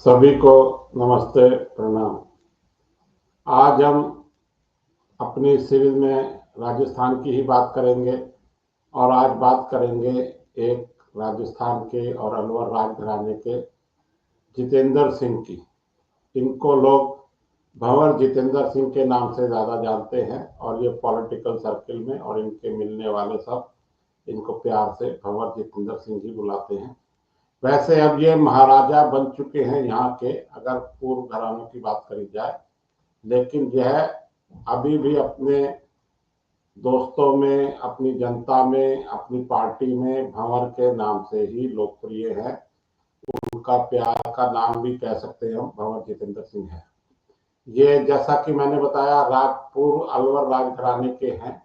सभी को नमस्ते, प्रणाम। आज हम अपनी सीरीज में राजस्थान की ही बात करेंगे और आज बात करेंगे एक राजस्थान के और अलवर राजघराने के जितेंद्र सिंह की। इनको लोग भंवर जितेंद्र सिंह के नाम से ज़्यादा जानते हैं और ये पॉलिटिकल सर्किल में और इनके मिलने वाले सब इनको प्यार से भंवर जितेंद्र सिंह ही बुलाते हैं। वैसे अब ये महाराजा बन चुके हैं यहाँ के, अगर पूर्व घरानों की बात करी जाए, लेकिन यह अभी भी अपने दोस्तों में, अपनी जनता में, अपनी पार्टी में भंवर के नाम से ही लोकप्रिय है। उनका प्यार का नाम भी कह सकते हैं हम, भंवर जितेंद्र सिंह है। ये जैसा कि मैंने बताया पूर्व अलवर राजघराने के हैं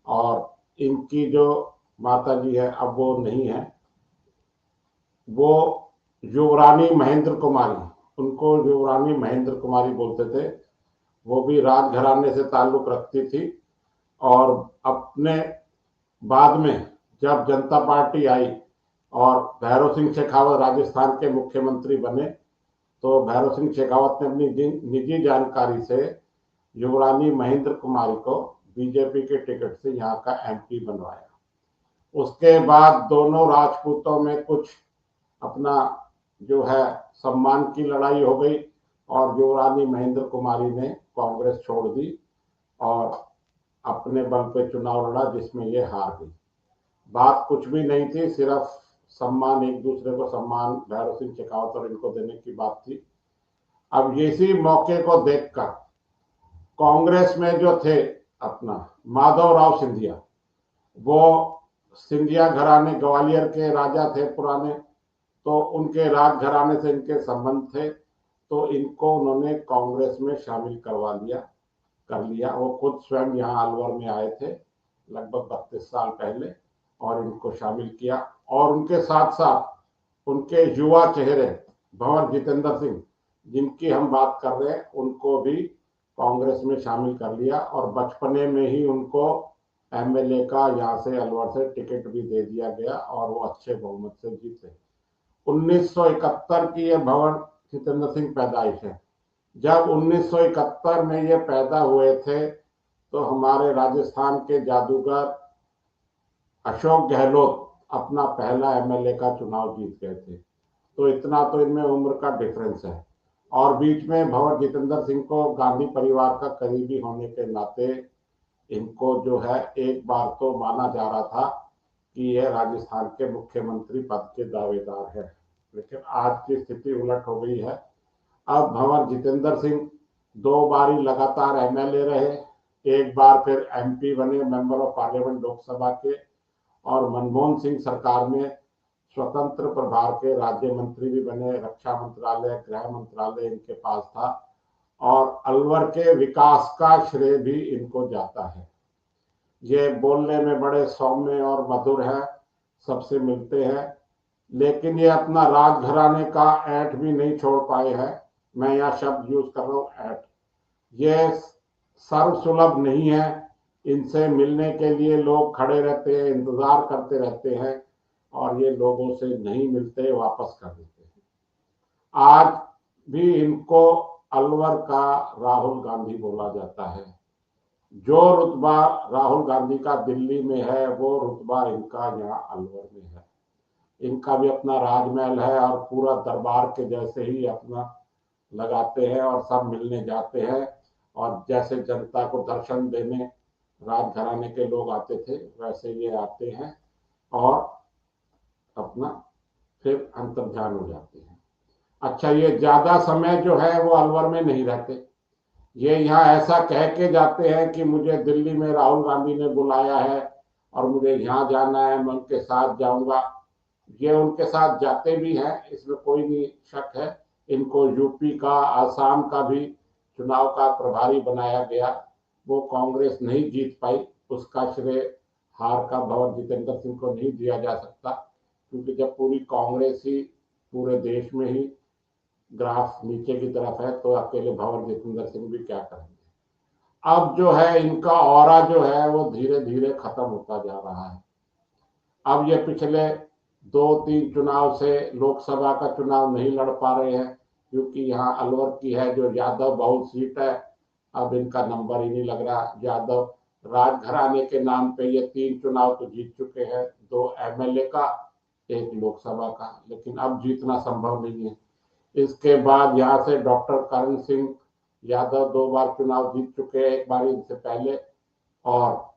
और इनकी जो माता जी है अब वो नहीं है, वो युवरानी महेंद्र कुमारी, उनको युवरानी महेंद्र कुमारी बोलते थे। वो भी राजघराने से ताल्लुक रखती थी और अपने बाद में जब जनता पार्टी आई और भैरव सिंह शेखावत राजस्थान के मुख्यमंत्री बने तो भैरव सिंह शेखावत ने अपनी निजी जानकारी से युवरानी महेंद्र कुमारी को बीजेपी के टिकट से यहाँ का एमपी बनवाया। उसके बाद दोनों राजपूतों में कुछ अपना जो है सम्मान की लड़ाई हो गई और युवरानी महेंद्र कुमारी ने कांग्रेस छोड़ दी और अपने बल पे चुनाव लड़ा, जिसमें ये हार गई। बात कुछ भी नहीं थी, सिर्फ सम्मान, एक दूसरे को सम्मान भैरव सिंह शेखावत और इनको देने की बात थी। अब इसी मौके को देखकर कांग्रेस में जो थे अपना माधव राव सिंधिया, वो सिंधिया घराने ग्वालियर के राजा थे पुराने, तो उनके राजघराने से इनके संबंध थे, तो इनको उन्होंने कांग्रेस में शामिल कर लिया। वो खुद स्वयं यहाँ अलवर में आए थे लगभग 32 साल पहले और इनको शामिल किया। और उनके साथ साथ उनके युवा चेहरे भंवर जितेंद्र सिंह, जिनकी हम बात कर रहे हैं, उनको भी कांग्रेस में शामिल कर लिया और बचपने में ही उनको एमएलए का यहाँ से अलवर से टिकट भी दे दिया गया और वो अच्छे बहुमत से जीते। 1971 की ये भंवर जितेंद्र सिंह पैदाइश है। जब 1971 में ये पैदा हुए थे तो हमारे राजस्थान के जादूगर अशोक गहलोत अपना पहला एमएलए का चुनाव जीत गए थे। तो इतना तो इनमें उम्र का डिफरेंस है। और बीच में भंवर जितेंद्र सिंह को गांधी परिवार का करीबी होने के नाते इनको जो है एक बार तो माना जा रहा था कि यह राजस्थान के मुख्यमंत्री पद के दावेदार है, लेकिन आज की स्थिति उलट हो गई है। अब भंवर जितेंद्र सिंह 2 बारी लगातार एमएलए रहे, एक बार फिर एमपी बने, मेंबर ऑफ पार्लियामेंट लोकसभा के, और मनमोहन सिंह सरकार में स्वतंत्र प्रभार के राज्य मंत्री भी बने। रक्षा मंत्रालय, गृह मंत्रालय इनके पास था और अलवर के विकास का श्रेय भी इनको जाता है। ये बोलने में बड़े सौम्य और मधुर है, सबसे मिलते हैं, लेकिन ये अपना राजघराने का ऐठ भी नहीं छोड़ पाए हैं। मैं यहाँ शब्द यूज कर रहा हूँ, ऐठ। ये सर्वसुलभ नहीं है, इनसे मिलने के लिए लोग खड़े रहते हैं, इंतजार करते रहते हैं और ये लोगों से नहीं मिलते, वापस कर देते हैं। आज भी इनको अलवर का राहुल गांधी बोला जाता है। जो रुतबा राहुल गांधी का दिल्ली में है वो रुतबा इनका यहाँ अलवर में है। इनका भी अपना राजमहल है और पूरा दरबार के जैसे ही अपना लगाते हैं और सब मिलने जाते हैं और जैसे जनता को दर्शन देने राजघराने के लोग आते थे वैसे ये आते हैं और अपना फिर अंतर्ध्यान हो जाते हैं। अच्छा, ये ज्यादा समय जो है वो अलवर में नहीं रहते। ये यहाँ ऐसा कह के जाते हैं कि मुझे दिल्ली में राहुल गांधी ने बुलाया है और मुझे यहाँ जाना है, मैं उनके साथ जाऊंगा। ये उनके साथ जाते भी हैं, इसमें कोई नहीं शक है। इनको यूपी का, आसाम का भी चुनाव का प्रभारी बनाया गया, वो कांग्रेस नहीं जीत पाई। उसका श्रेय हार का भंवर जितेंद्र सिंह को नहीं दिया जा सकता, क्योंकि जब पूरी कांग्रेस ही पूरे देश में ही ग्राफ नीचे की तरफ है तो अकेले भंवर जितेंद्र सिंह भी क्या करेंगे। अब जो है इनका ऑरा जो है वो धीरे धीरे खत्म होता जा रहा है। अब ये पिछले 2-3 चुनाव से लोकसभा का चुनाव नहीं लड़ पा रहे हैं, क्योंकि यहाँ अलवर की है जो यादव बहुल सीट है, अब इनका नंबर ही नहीं लग रहा। यादव राजघराने के नाम पे ये 3 चुनाव तो जीत चुके हैं, 2 एमएलए का, 1 लोकसभा का, लेकिन अब जीतना संभव नहीं है। इसके बाद यहाँ से डॉक्टर करण सिंह यादव 2 बार चुनाव जीत चुके हैं, एक बार इनसे पहले, और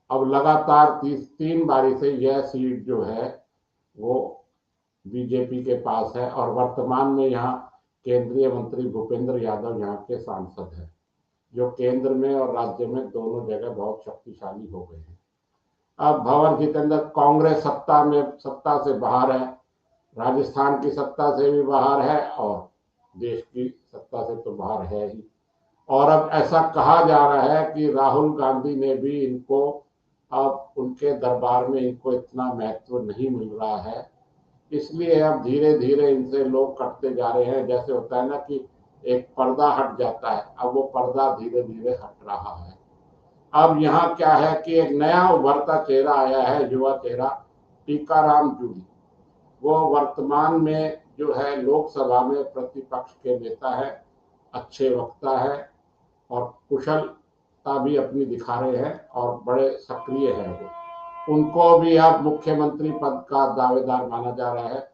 अब लगातार 3 बारी से यह सीट जो है वो बीजेपी के पास है, और वर्तमान में यहाँ केंद्रीय मंत्री भूपेंद्र यादव यहाँ के सांसद हैं, जो केंद्र में और राज्य में दोनों जगह बहुत शक्तिशाली हो गए हैं। अब भंवर जितेंद्र, कांग्रेस सत्ता से बाहर है, राजस्थान की सत्ता से भी बाहर है, और देश की सत्ता से तो बाहर है ही। और अब ऐसा कहा जा रहा है कि राहुल गांधी ने भी इनको, अब उनके दरबार में इनको इतना महत्व नहीं मिल रहा है, इसलिए अब धीरे धीरे इनसे लोग कटते जा रहे हैं। जैसे होता है ना कि एक पर्दा हट जाता है, अब वो पर्दा धीरे धीरे हट रहा है। अब यहाँ क्या है कि एक नया उभरता चेहरा आया है, युवा चेहरा, टीकाराम जूली। वो वर्तमान में जो है लोकसभा में प्रतिपक्ष के नेता है, अच्छे वक्ता है, और कुशलता भी अपनी दिखा रहे हैं, और बड़े सक्रिय हैं वो। उनको भी अब मुख्यमंत्री पद का दावेदार माना जा रहा है।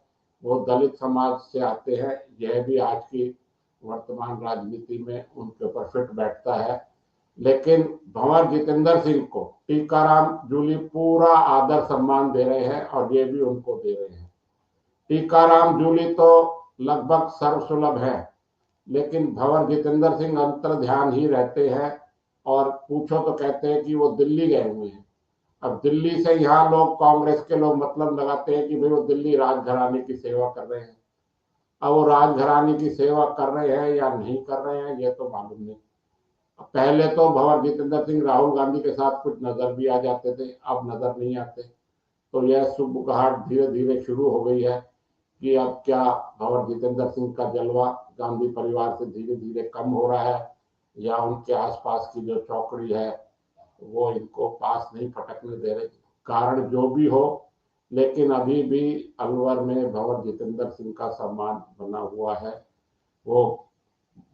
वो दलित समाज से आते हैं, यह भी आज की वर्तमान राजनीति में उनके ऊपर फिट बैठता है। लेकिन भंवर जितेंद्र सिंह को टीकाराम जूली पूरा आदर सम्मान दे रहे हैं, और ये भी उनको दे रहे हैं। टीकाराम जूली तो लगभग सर्वसुलभ है, लेकिन भंवर जितेंद्र सिंह अंतर ध्यान ही रहते हैं, और पूछो तो कहते हैं कि वो दिल्ली गए हुए हैं। अब दिल्ली से यहाँ लोग, कांग्रेस के लोग मतलब लगाते हैं कि भाई वो दिल्ली राजघराने की सेवा कर रहे हैं। अब वो राजघराने की सेवा कर रहे हैं या नहीं कर रहे हैं ये तो मालूम नहीं। पहले तो भंवर जितेंद्र सिंह राहुल गांधी के साथ कुछ नजर भी आ जाते थे, अब नजर नहीं आते। तो यह सुबुगाहट धीरे धीरे शुरू हो गई है कि अब क्या भंवर जितेंद्र सिंह का जलवा गांधी परिवार से धीरे धीरे कम हो रहा है, या उनके आसपास की जो चौकड़ी है वो इनको पास नहीं फटकने दे रही। कारण जो भी हो, लेकिन अभी भी अलवर में भंवर जितेंद्र सिंह का सम्मान बना हुआ है। वो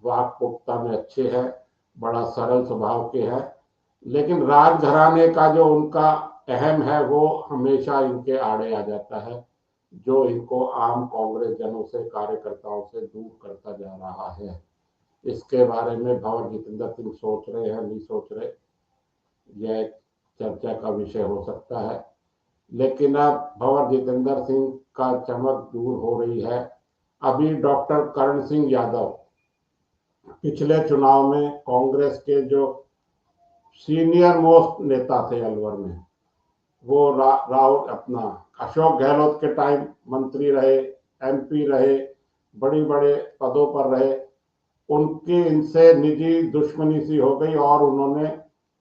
वाकपटुता में अच्छे हैं, बड़ा सरल स्वभाव के हैं, लेकिन राजघराने का जो उनका अहम है वो हमेशा इनके आड़े आ जाता है, जो इनको आम कांग्रेस जनों से, कार्यकर्ताओं से दूर करता जा रहा है। इसके बारे में भंवर जितेंद्र सिंह सोच रहे हैं, नहीं सोच रहे, यह चर्चा का विषय हो सकता है। लेकिन अब भंवर जितेंद्र सिंह का चमक दूर हो रही है। अभी डॉक्टर करण सिंह यादव पिछले चुनाव में कांग्रेस के जो सीनियर मोस्ट नेता थे अलवर में, वो राहुल अपना अशोक गहलोत के टाइम मंत्री रहे, एमपी रहे, बड़ी बड़े पदों पर रहे। उनकी इनसे निजी दुश्मनी सी हो गई, और उन्होंने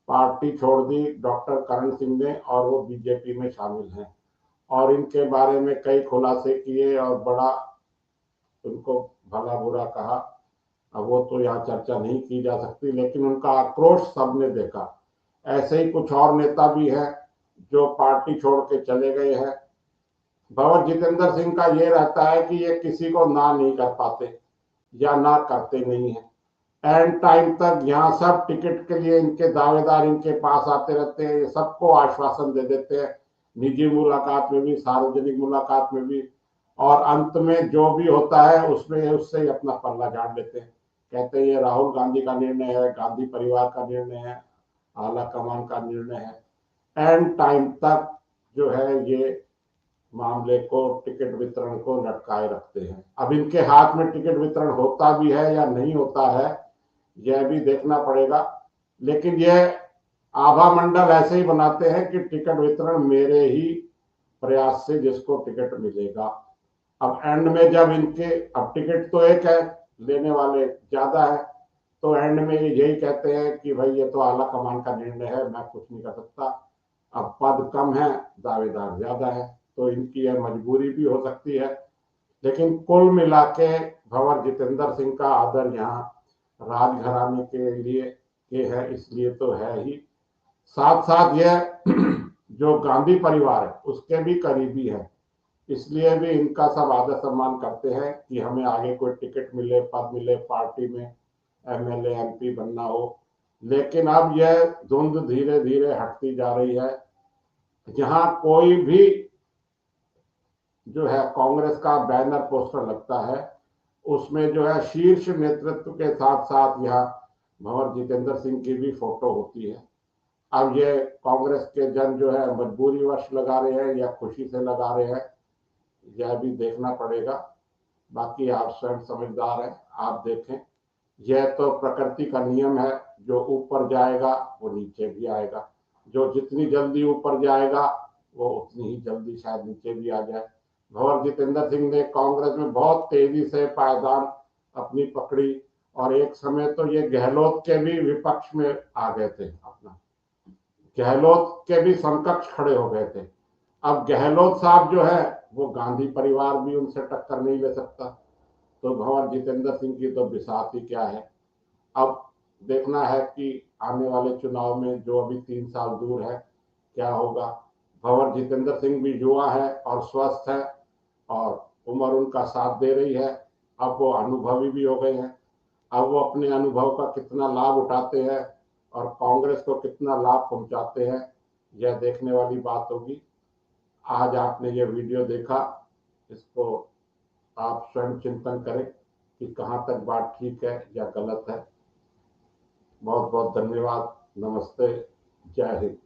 पार्टी छोड़ दी डॉक्टर करण सिंह ने, और वो बीजेपी में शामिल हैं। और इनके बारे में कई खुलासे किए, और बड़ा उनको भला बुरा कहा। अब वो तो यहाँ चर्चा नहीं की जा सकती, लेकिन उनका आक्रोश सबने देखा। ऐसे ही कुछ और नेता भी हैं जो पार्टी छोड़ के चले गए हैं। भंवर जितेंद्र सिंह का ये रहता है कि ये किसी को ना नहीं कर पाते, या ना करते नहीं है। एंड टाइम तक यहाँ सब टिकट के लिए इनके दावेदार इनके पास आते रहते हैं, ये सबको आश्वासन दे देते हैं, निजी मुलाकात में भी, सार्वजनिक मुलाकात में भी, और अंत में जो भी होता है उसमें उससे ही अपना पल्ला झाड़ लेते हैं। कहते हैं ये राहुल गांधी का निर्णय है, गांधी परिवार का निर्णय है, आला कमान का निर्णय है। एंड टाइम तक जो है ये मामले को, टिकट वितरण को लटकाए रखते हैं। अब इनके हाथ में टिकट वितरण होता भी है या नहीं होता है यह भी देखना पड़ेगा, लेकिन यह आभा मंडल ऐसे ही बनाते हैं कि टिकट वितरण मेरे ही प्रयास से जिसको टिकट मिलेगा। अब एंड में जब इनके, अब टिकट तो एक है, लेने वाले ज्यादा है, तो एंड में यही कहते हैं कि भाई ये तो आला कमान का निर्णय है, मैं कुछ नहीं कर सकता। अब पद कम है, दावेदार ज्यादा है, तो इनकी यह मजबूरी भी हो सकती है। लेकिन कुल मिला के भंवर जितेंद्र सिंह का आदर यहाँ राजघराने के लिए ये है, इसलिए तो है ही। साथ साथ यह जो गांधी परिवार है उसके भी करीबी है, इसलिए भी इनका सब आदर सम्मान करते हैं कि हमें आगे कोई टिकट मिले, पद मिले, पार्टी में एमएलए एमपी बनना हो। लेकिन अब यह धुंध धीरे धीरे हटती जा रही है। जहां कोई भी जो है कांग्रेस का बैनर पोस्टर लगता है, उसमें जो है शीर्ष नेतृत्व के साथ साथ यहाँ भंवर जितेंद्र सिंह की भी फोटो होती है। अब ये कांग्रेस के जन जो है मजबूरीवश लगा रहे हैं या खुशी से लगा रहे हैं, यह भी देखना पड़ेगा। बाकी आप स्वयं समझदार हैं, आप देखें। यह तो प्रकृति का नियम है, जो ऊपर जाएगा वो नीचे भी आएगा। जो जितनी जल्दी ऊपर जाएगा वो उतनी ही जल्दी शायद नीचे भी आ जाए। भंवर जितेंद्र सिंह ने कांग्रेस में बहुत तेजी से पायदान अपनी पकड़ी, और एक समय तो ये गहलोत के भी विपक्ष में आ गए थे। अपना गहलोत के भी समकक्ष खड़े हो गए थे। अब गहलोत साहब जो है वो गांधी परिवार भी उनसे टक्कर नहीं ले सकता, तो भंवर जितेंद्र सिंह की तो बिसात ही क्या है। अब देखना है कि आने वाले चुनाव में, जो अभी 3 साल दूर है, क्या होगा। भंवर जितेंद्र सिंह भी युवा है और स्वस्थ है, और उम्र उनका साथ दे रही है। अब वो अनुभवी भी हो गए हैं। अब वो अपने अनुभव का कितना लाभ उठाते हैं और कांग्रेस को कितना लाभ पहुंचाते हैं, यह देखने वाली बात होगी। आज आपने ये वीडियो देखा, इसको आप स्वयं चिंतन करें कि कहाँ तक बात ठीक है या गलत है। बहुत बहुत धन्यवाद। नमस्ते। जय हिंद।